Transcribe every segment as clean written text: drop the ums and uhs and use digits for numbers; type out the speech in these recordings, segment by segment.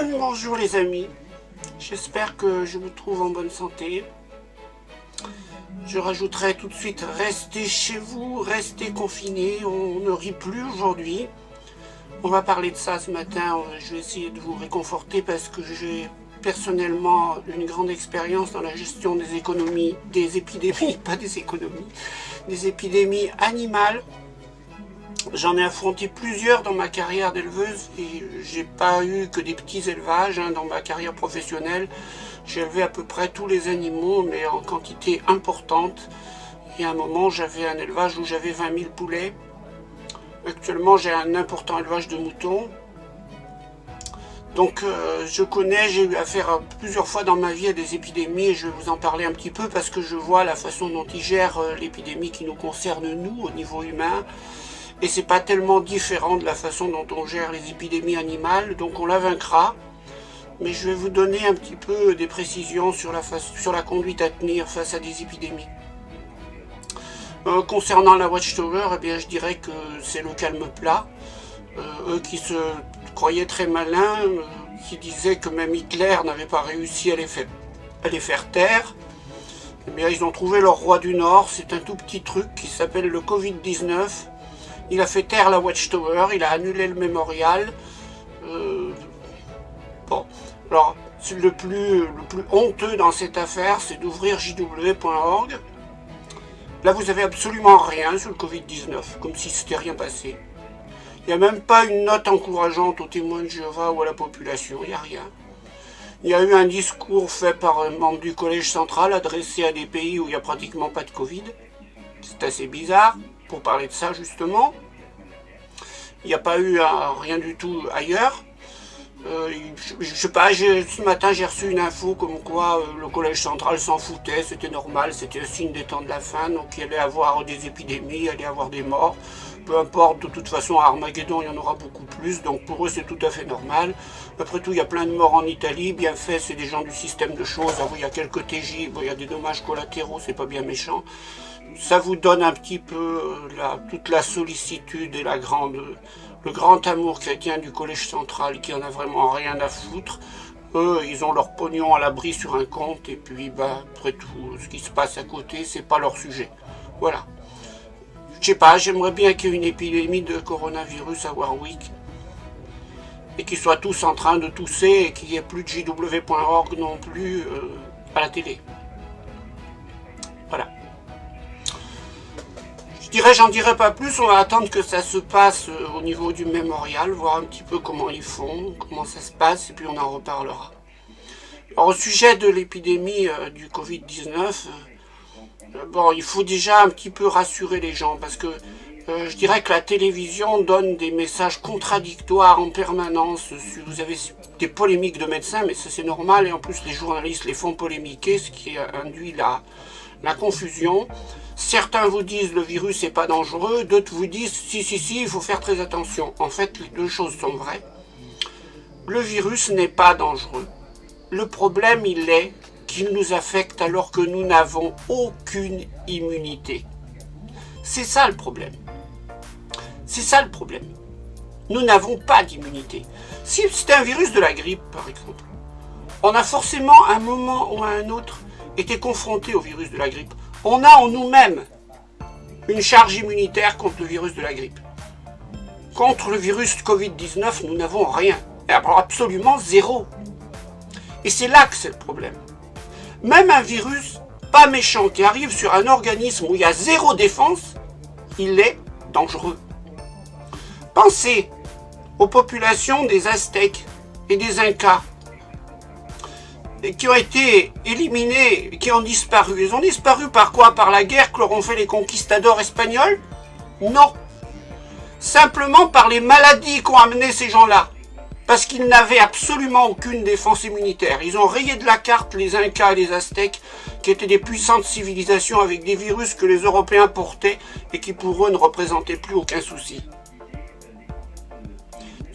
Bonjour les amis, j'espère que je vous trouve en bonne santé. Je rajouterai tout de suite, restez chez vous, restez confinés, on ne rit plus aujourd'hui. On va parler de ça ce matin, je vais essayer de vous réconforter parce que j'ai personnellement une grande expérience dans la gestion des économies, des épidémies, pas des économies, des épidémies animales. J'en ai affronté plusieurs dans ma carrière d'éleveuse et j'ai pas eu que des petits élevages dans ma carrière professionnelle. J'ai élevé à peu près tous les animaux, mais en quantité importante. Et à un moment, j'avais un élevage où j'avais 20 000 poulets. Actuellement, j'ai un important élevage de moutons. Donc, j'ai eu affaire plusieurs fois dans ma vie à des épidémies et je vais vous en parler un petit peu parce que je vois la façon dont ils gèrent l'épidémie qui nous concerne nous au niveau humain. Et c'est pas tellement différent de la façon dont on gère les épidémies animales, donc on la vaincra. Mais je vais vous donner un petit peu des précisions sur la conduite à tenir face à des épidémies. Concernant la Watchtower, eh bien, je dirais que c'est le calme plat. Eux qui se croyaient très malins, qui disaient que même Hitler n'avait pas réussi à les faire taire, eh bien, ils ont trouvé leur roi du Nord. C'est un tout petit truc qui s'appelle le Covid-19. Il a fait taire la Watchtower, il a annulé le mémorial. Bon, alors le plus honteux dans cette affaire, c'est d'ouvrir jw.org. Là, vous avez absolument rien sur le Covid-19, comme si c'était rien passé. Il n'y a même pas une note encourageante aux témoins de Jéhovah ou à la population, il n'y a rien. Il y a eu un discours fait par un membre du Collège central adressé à des pays où il n'y a pratiquement pas de Covid. C'est assez bizarre. Pour parler de ça justement, il n'y a pas eu rien du tout ailleurs. Je sais pas, ce matin j'ai reçu une info comme quoi le collège central s'en foutait, c'était normal, c'était un signe des temps de la fin, donc il allait avoir des épidémies, il allait avoir des morts, peu importe, de toute façon à Armageddon il y en aura beaucoup plus, donc pour eux c'est tout à fait normal. Après tout il y a plein de morts en Italie, bien fait, c'est des gens du système de choses, il y a quelques TJ, il y a des dommages collatéraux, c'est pas bien méchant. Ça vous donne un petit peu toute la sollicitude et le grand amour chrétien du collège central qui en a vraiment rien à foutre. Eux, ils ont leur pognon à l'abri sur un compte et puis après tout, ce qui se passe à côté, c'est pas leur sujet. Voilà. Je sais pas, j'aimerais bien qu'il y ait une épidémie de coronavirus à Warwick et qu'ils soient tous en train de tousser et qu'il n'y ait plus de jw.org non plus à la télé. Voilà. J'en dirai pas plus, on va attendre que ça se passe au niveau du mémorial, voir un petit peu comment ils font, comment ça se passe, et puis on en reparlera. Alors, au sujet de l'épidémie du Covid-19, bon, il faut déjà un petit peu rassurer les gens, parce que je dirais que la télévision donne des messages contradictoires en permanence. Vous avez des polémiques de médecins, mais ça c'est normal, et en plus les journalistes les font polémiquer, ce qui induit la confusion. Certains vous disent le virus n'est pas dangereux, d'autres vous disent si, il faut faire très attention. En fait, les deux choses sont vraies. Le virus n'est pas dangereux. Le problème, il est qu'il nous affecte alors que nous n'avons aucune immunité. C'est ça le problème. C'est ça le problème. Nous n'avons pas d'immunité. Si c'était un virus de la grippe, par exemple, on a forcément, à un moment ou à un autre, été confronté au virus de la grippe. On a en nous-mêmes une charge immunitaire contre le virus de la grippe. Contre le virus Covid-19, nous n'avons rien. Absolument zéro. Et c'est là que c'est le problème. Même un virus pas méchant qui arrive sur un organisme où il y a zéro défense, il est dangereux. Pensez aux populations des Aztèques et des Incas qui ont été éliminés, qui ont disparu. Ils ont disparu par quoi? Par la guerre que leur ont fait les conquistadors espagnols? Non. Simplement par les maladies qu'ont amené ces gens-là. Parce qu'ils n'avaient absolument aucune défense immunitaire. Ils ont rayé de la carte les Incas et les Aztèques, qui étaient des puissantes civilisations avec des virus que les Européens portaient et qui pour eux ne représentaient plus aucun souci.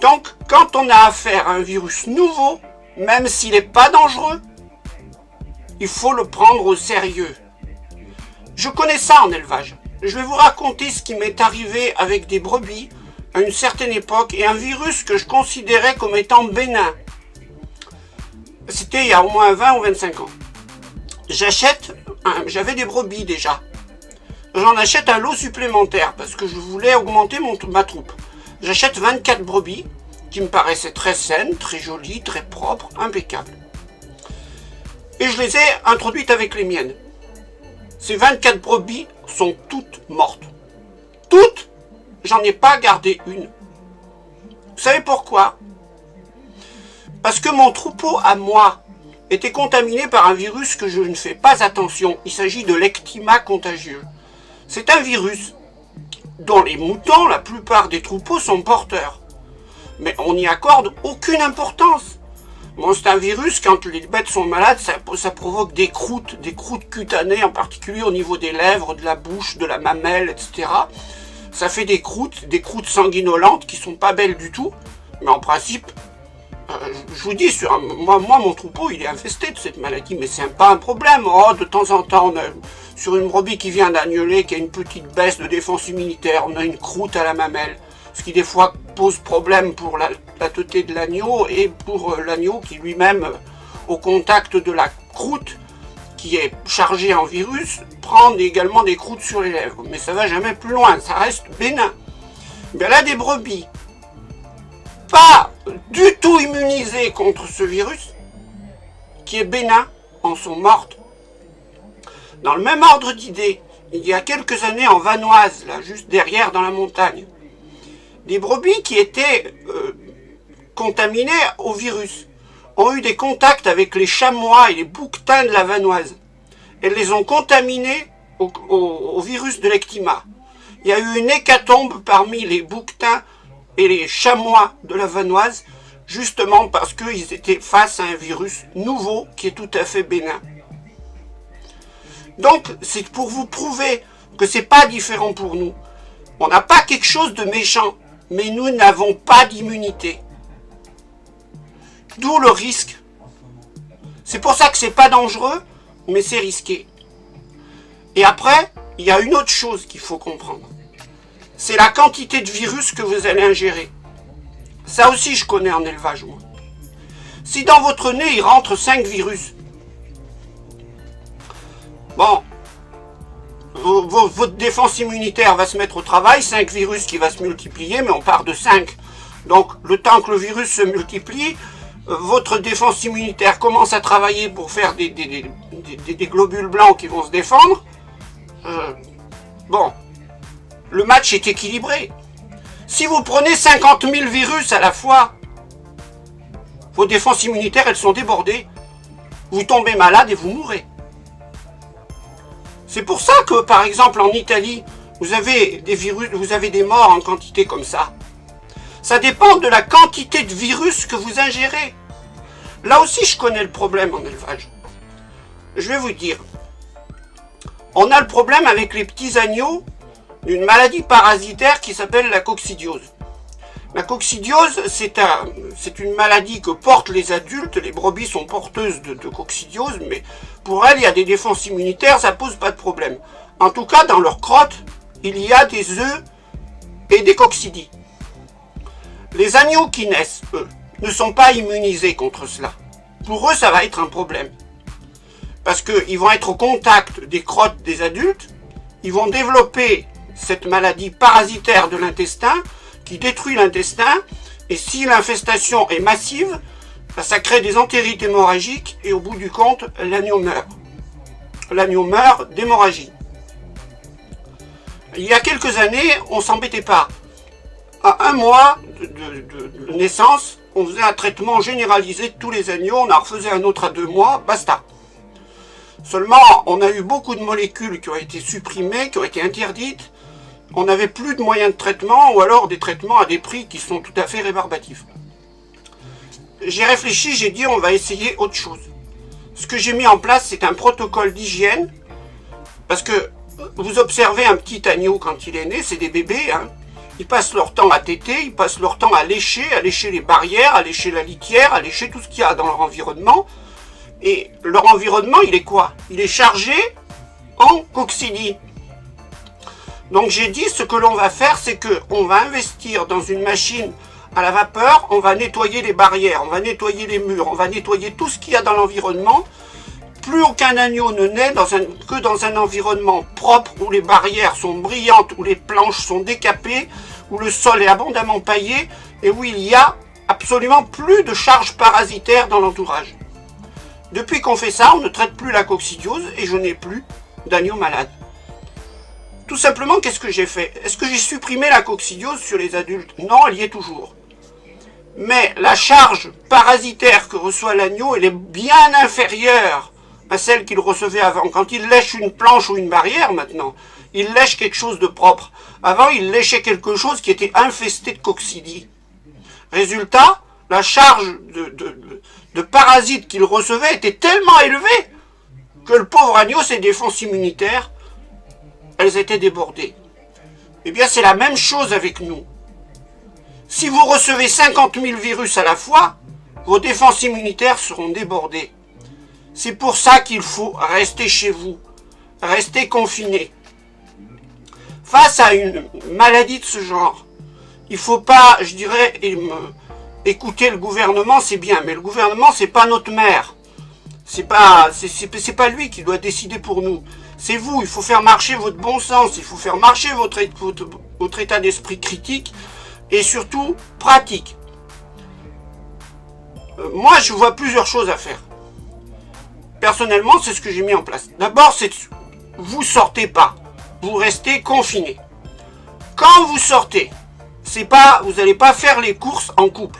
Donc, quand on a affaire à un virus nouveau, même s'il n'est pas dangereux, il faut le prendre au sérieux. Je connais ça en élevage. Je vais vous raconter ce qui m'est arrivé avec des brebis à une certaine époque et un virus que je considérais comme étant bénin. C'était il y a au moins 20 ou 25 ans. J'avais des brebis déjà. J'en achète un lot supplémentaire parce que je voulais augmenter ma troupe. J'achète 24 brebis qui me paraissaient très saines, très jolies, très propres, impeccables. Et je les ai introduites avec les miennes. Ces 24 brebis sont toutes mortes. Toutes! J'en ai pas gardé une. Vous savez pourquoi? Parce que mon troupeau à moi était contaminé par un virus que je ne fais pas attention. Il s'agit de l'ecthyma contagieux. C'est un virus dont les moutons, la plupart des troupeaux, sont porteurs. Mais on n'y accorde aucune importance. Bon, c'est un virus, quand les bêtes sont malades, ça provoque des croûtes cutanées, en particulier au niveau des lèvres, de la bouche, de la mamelle, etc. Ça fait des croûtes sanguinolentes qui sont pas belles du tout. Mais en principe, je vous dis, moi, mon troupeau, il est infesté de cette maladie, mais c'est pas un problème. Oh, de temps en temps, sur une brebis qui vient d'agneler, qui a une petite baisse de défense immunitaire, on a une croûte à la mamelle, ce qui des fois pose problème pour la teuté de l'agneau et pour l'agneau qui lui-même, au contact de la croûte qui est chargée en virus, prend également des croûtes sur les lèvres. Mais ça va jamais plus loin, ça reste bénin. Mais là, des brebis pas du tout immunisées contre ce virus, qui est bénin, en sont mortes. Dans le même ordre d'idées, il y a quelques années en Vanoise, là, juste derrière dans la montagne, des brebis qui étaient contaminées au virus ont eu des contacts avec les chamois et les bouquetins de la Vanoise. Elles les ont contaminés au virus de l'ecthyma. Il y a eu une hécatombe parmi les bouquetins et les chamois de la Vanoise, justement parce qu'ils étaient face à un virus nouveau qui est tout à fait bénin. Donc, c'est pour vous prouver que c'est pas différent pour nous. On n'a pas quelque chose de méchant, mais nous n'avons pas d'immunité. D'où le risque. C'est pour ça que c'est pas dangereux, mais c'est risqué. Et après, il y a une autre chose qu'il faut comprendre. C'est la quantité de virus que vous allez ingérer. Ça aussi, je connais en élevage, moi. Si dans votre nez, il rentre 5 virus, bon, votre défense immunitaire va se mettre au travail, 5 virus qui va se multiplier, mais on part de 5. Donc, le temps que le virus se multiplie, votre défense immunitaire commence à travailler pour faire des globules blancs qui vont se défendre. Bon, le match est équilibré. Si vous prenez 50 000 virus à la fois, vos défenses immunitaires, elles sont débordées. Vous tombez malade et vous mourrez. C'est pour ça que, par exemple, en Italie, vous avez des virus, vous avez des morts en quantité comme ça. Ça dépend de la quantité de virus que vous ingérez. Là aussi, je connais le problème en élevage. Je vais vous dire. On a le problème avec les petits agneaux d'une maladie parasitaire qui s'appelle la coccidiose. La coccidiose, c'est une maladie que portent les adultes. Les brebis sont porteuses de coccidiose, mais pour elles, il y a des défenses immunitaires, ça pose pas de problème. En tout cas, dans leur crotte, il y a des œufs et des coccidies. Les agneaux qui naissent, eux, ne sont pas immunisés contre cela. Pour eux, ça va être un problème. Parce qu'ils vont être au contact des crottes des adultes, ils vont développer cette maladie parasitaire de l'intestin qui détruit l'intestin, et si l'infestation est massive, ça crée des entérites hémorragiques, et au bout du compte, l'agneau meurt. L'agneau meurt d'hémorragie. Il y a quelques années, on ne s'embêtait pas. À 1 mois de naissance, on faisait un traitement généralisé de tous les agneaux, on en refaisait un autre à 2 mois, basta. Seulement, on a eu beaucoup de molécules qui ont été supprimées, qui ont été interdites. On n'avait plus de moyens de traitement, ou alors des traitements à des prix qui sont tout à fait rébarbatifs. J'ai réfléchi, j'ai dit on va essayer autre chose. Ce que j'ai mis en place, c'est un protocole d'hygiène, parce que vous observez un petit agneau quand il est né, c'est des bébés, hein. Ils passent leur temps à téter, ils passent leur temps à lécher les barrières, à lécher la litière, à lécher tout ce qu'il y a dans leur environnement. Et leur environnement, il est quoi? Il est chargé en coccidie. Donc j'ai dit, ce que l'on va faire, c'est qu'on va investir dans une machine à la vapeur, on va nettoyer les barrières, on va nettoyer les murs, on va nettoyer tout ce qu'il y a dans l'environnement. Plus aucun agneau ne naît que dans un environnement propre, où les barrières sont brillantes, où les planches sont décapées, où le sol est abondamment paillé, et où il y a absolument plus de charges parasitaires dans l'entourage. Depuis qu'on fait ça, on ne traite plus la coccidiose, et je n'ai plus d'agneaux malades. Tout simplement, qu'est-ce que j'ai fait? Est-ce que j'ai supprimé la coccidiose sur les adultes? Non, elle y est toujours. Mais la charge parasitaire que reçoit l'agneau, elle est bien inférieure à celle qu'il recevait avant. Quand il lèche une planche ou une barrière maintenant, il lèche quelque chose de propre. Avant, il léchait quelque chose qui était infesté de coccidie. Résultat, la charge de parasites qu'il recevait était tellement élevée que le pauvre agneau, ses défenses immunitaires, elles étaient débordées. Eh bien, c'est la même chose avec nous. Si vous recevez 50 000 virus à la fois, vos défenses immunitaires seront débordées. C'est pour ça qu'il faut rester chez vous, rester confiné. Face à une maladie de ce genre, il ne faut pas, je dirais, écouter le gouvernement, c'est bien, mais le gouvernement, c'est pas notre maire. C'est pas lui qui doit décider pour nous. C'est vous, il faut faire marcher votre bon sens, il faut faire marcher votre état d'esprit critique et surtout pratique. Moi, je vois plusieurs choses à faire. Personnellement, c'est ce que j'ai mis en place. D'abord, c'est vous sortez pas, vous restez confiné. Quand vous sortez, vous n'allez pas faire les courses en couple.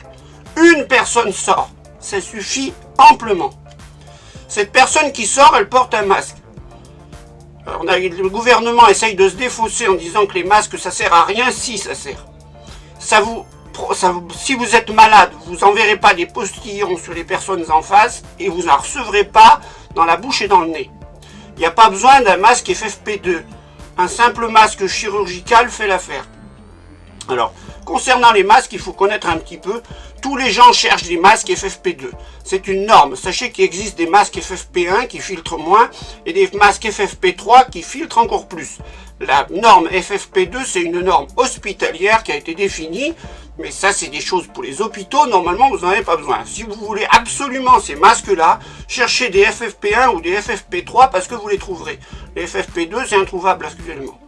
Une personne sort, ça suffit amplement. Cette personne qui sort, elle porte un masque. Alors, le gouvernement essaye de se défausser en disant que les masques, ça sert à rien. Si, ça sert. Si vous êtes malade, vous n'enverrez pas des postillons sur les personnes en face et vous n'en recevrez pas dans la bouche et dans le nez. Il n'y a pas besoin d'un masque FFP2. Un simple masque chirurgical fait l'affaire. Alors, concernant les masques, il faut connaître un petit peu. Tous les gens cherchent des masques FFP2. C'est une norme. Sachez qu'il existe des masques FFP1 qui filtrent moins et des masques FFP3 qui filtrent encore plus. La norme FFP2, c'est une norme hospitalière qui a été définie, mais ça, c'est des choses pour les hôpitaux. Normalement, vous n'en avez pas besoin. Si vous voulez absolument ces masques-là, cherchez des FFP1 ou des FFP3 parce que vous les trouverez. Les FFP2, c'est introuvable actuellement.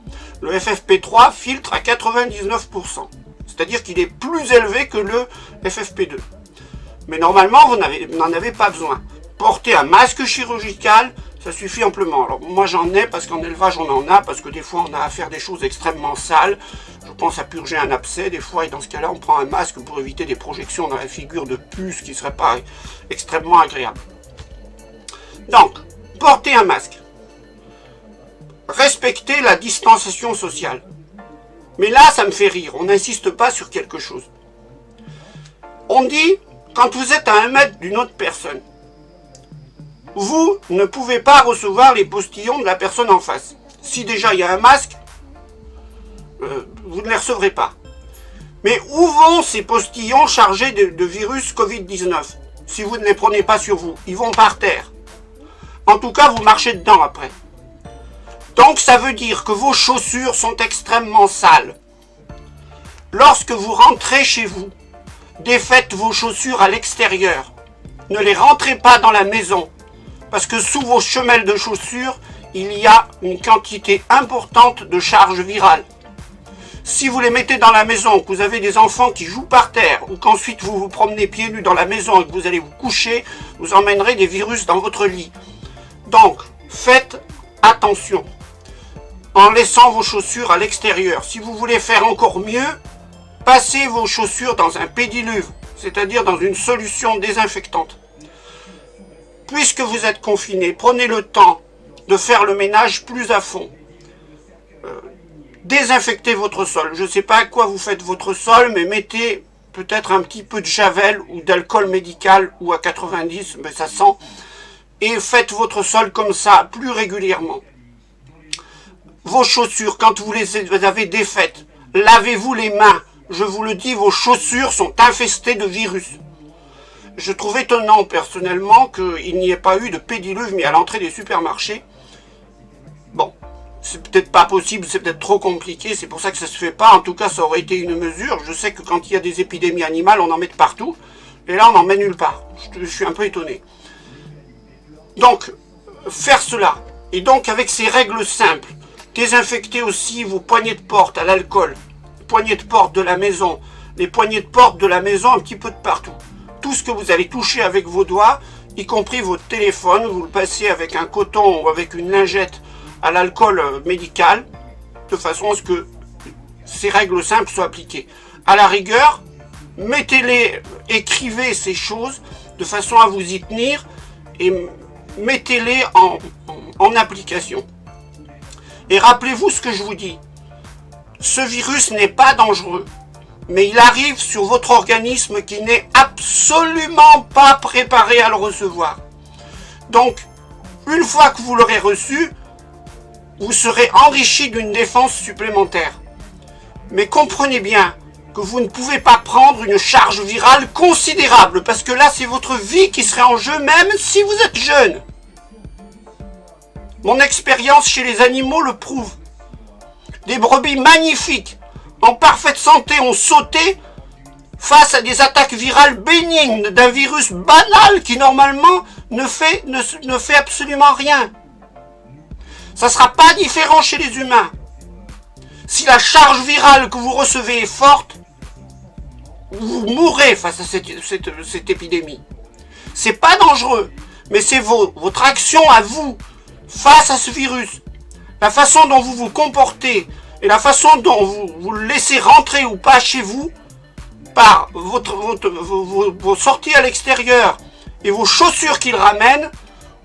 Le FFP3 filtre à 99%. C'est-à-dire qu'il est plus élevé que le FFP2. Mais normalement, vous n'en avez pas besoin. Porter un masque chirurgical, ça suffit amplement. Alors moi j'en ai parce qu'en élevage on en a, parce que des fois on a à faire des choses extrêmement sales. Je pense à purger un abcès des fois, et dans ce cas-là on prend un masque pour éviter des projections dans la figure de puces qui ne seraient pas extrêmement agréables. Donc, porter un masque. Respecter la distanciation sociale. Mais là, ça me fait rire. On n'insiste pas sur quelque chose. On dit, quand vous êtes à 1 mètre d'une autre personne, vous ne pouvez pas recevoir les postillons de la personne en face. Si déjà il y a un masque, vous ne les recevrez pas. Mais où vont ces postillons chargés de virus Covid-19 si vous ne les prenez pas sur vous? Ils vont par terre. En tout cas, vous marchez dedans après. Donc ça veut dire que vos chaussures sont extrêmement sales. Lorsque vous rentrez chez vous, défaites vos chaussures à l'extérieur. Ne les rentrez pas dans la maison, parce que sous vos semelles de chaussures, il y a une quantité importante de charge virale. Si vous les mettez dans la maison, que vous avez des enfants qui jouent par terre, ou qu'ensuite vous vous promenez pieds nus dans la maison et que vous allez vous coucher, vous emmènerez des virus dans votre lit. Donc, faites attention en laissant vos chaussures à l'extérieur. Si vous voulez faire encore mieux, passez vos chaussures dans un pédiluve, c'est-à-dire dans une solution désinfectante. Puisque vous êtes confiné, prenez le temps de faire le ménage plus à fond. Désinfectez votre sol. Je ne sais pas à quoi vous faites votre sol, mais mettez peut-être un petit peu de javel ou d'alcool médical ou à 90, mais ça sent. Et faites votre sol comme ça, plus régulièrement. Vos chaussures, quand vous les avez défaites, lavez-vous les mains. Je vous le dis, vos chaussures sont infestées de virus. Je trouve étonnant, personnellement, qu'il n'y ait pas eu de pédiluve mis à l'entrée des supermarchés. Bon, c'est peut-être pas possible, c'est peut-être trop compliqué, c'est pour ça que ça se fait pas. En tout cas, ça aurait été une mesure. Je sais que quand il y a des épidémies animales, on en met de partout. Et là, on n'en met nulle part. Je suis un peu étonné. Donc, faire cela. Et donc, avec ces règles simples, désinfecter aussi vos poignées de porte à l'alcool, poignées de porte de la maison, les poignées de porte de la maison un petit peu de partout. Tout ce que vous allez toucher avec vos doigts, y compris votre téléphone, vous le passez avec un coton ou avec une lingette à l'alcool médical, de façon à ce que ces règles simples soient appliquées. À la rigueur, mettez-les, écrivez ces choses de façon à vous y tenir et mettez-les en application. Et rappelez-vous ce que je vous dis. Ce virus n'est pas dangereux, mais il arrive sur votre organisme qui n'est absolument pas préparé à le recevoir. Donc, une fois que vous l'aurez reçu, vous serez enrichi d'une défense supplémentaire. Mais comprenez bien que vous ne pouvez pas prendre une charge virale considérable, parce que là, c'est votre vie qui serait en jeu, même si vous êtes jeune. Mon expérience chez les animaux le prouve. Des brebis magnifiques, en parfaite santé, ont sauté face à des attaques virales bénignes d'un virus banal qui, normalement, ne fait absolument rien. Ça ne sera pas différent chez les humains. Si la charge virale que vous recevez est forte, vous mourrez face à cette épidémie. C'est pas dangereux, mais c'est votre action à vous face à ce virus. La façon dont vous vous comportez et la façon dont vous le laissez rentrer ou pas chez vous par vos sorties à l'extérieur et vos chaussures qu'il ramène,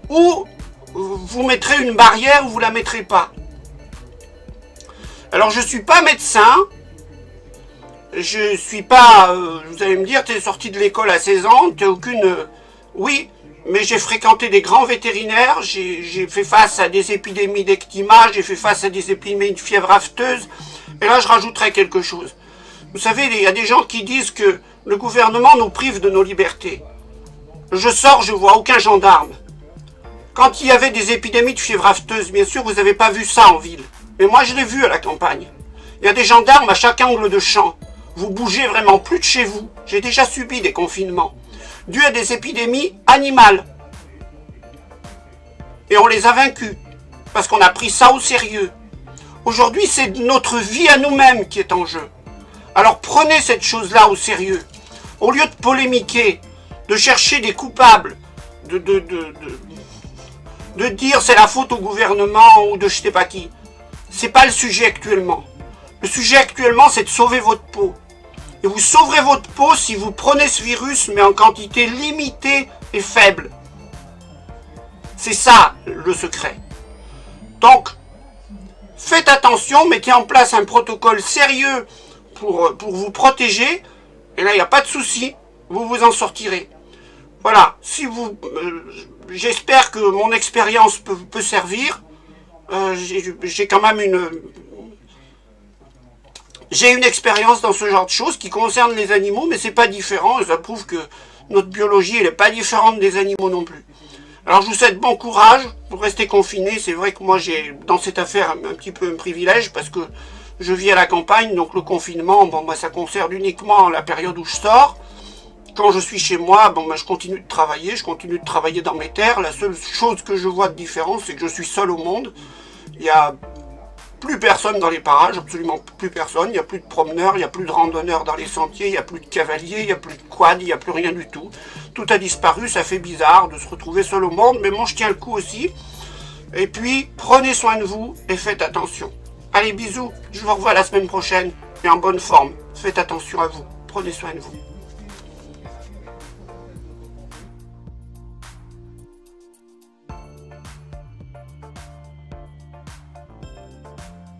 ou vous mettrez une barrière ou vous la mettrez pas. Alors je suis pas médecin, je suis pas, vous allez me dire, tu es sorti de l'école à 16 ans, tu n'as aucune... Oui, mais j'ai fréquenté des grands vétérinaires, j'ai fait face à des épidémies d'ectymie, j'ai fait face à des épidémies de fièvre afteuse, et là je rajouterai quelque chose. Vous savez, il y a des gens qui disent que le gouvernement nous prive de nos libertés. Je sors, je vois aucun gendarme. Quand il y avait des épidémies de fièvre afteuse, bien sûr, vous n'avez pas vu ça en ville. Mais moi, je l'ai vu à la campagne. Il y a des gendarmes à chaque angle de champ. Vous bougez vraiment plus de chez vous. J'ai déjà subi des confinements dus à des épidémies animales. Et on les a vaincus. Parce qu'on a pris ça au sérieux. Aujourd'hui, c'est notre vie à nous-mêmes qui est en jeu. Alors prenez cette chose-là au sérieux. Au lieu de polémiquer, de chercher des coupables, de dire c'est la faute au gouvernement ou de je sais pas qui. C'est pas le sujet actuellement. Le sujet actuellement, c'est de sauver votre peau. Et vous sauverez votre peau si vous prenez ce virus, mais en quantité limitée et faible. C'est ça le secret. Donc, faites attention, mettez en place un protocole sérieux pour vous protéger. Et là, il n'y a pas de souci, vous vous en sortirez. Voilà, si vous, j'espère que mon expérience peut servir. J'ai quand même j'ai une expérience dans ce genre de choses qui concerne les animaux, mais c'est pas différent, et ça prouve que notre biologie, elle n'est pas différente des animaux non plus. Alors je vous souhaite bon courage, vous restez confinés. C'est vrai que moi j'ai dans cette affaire un petit peu un privilège, parce que je vis à la campagne, donc le confinement, bon bah ça concerne uniquement la période où je sors. Quand je suis chez moi, bon bah je continue de travailler dans mes terres. La seule chose que je vois de différent, c'est que je suis seul au monde. Il n'y a plus personne dans les parages, absolument plus personne. Il n'y a plus de promeneurs, il n'y a plus de randonneurs dans les sentiers, il n'y a plus de cavaliers, il n'y a plus de quad, il n'y a plus rien du tout. Tout a disparu, ça fait bizarre de se retrouver seul au monde, mais bon, je tiens le coup aussi. Et puis, prenez soin de vous et faites attention. Allez, bisous, je vous revois la semaine prochaine et en bonne forme. Faites attention à vous, prenez soin de vous.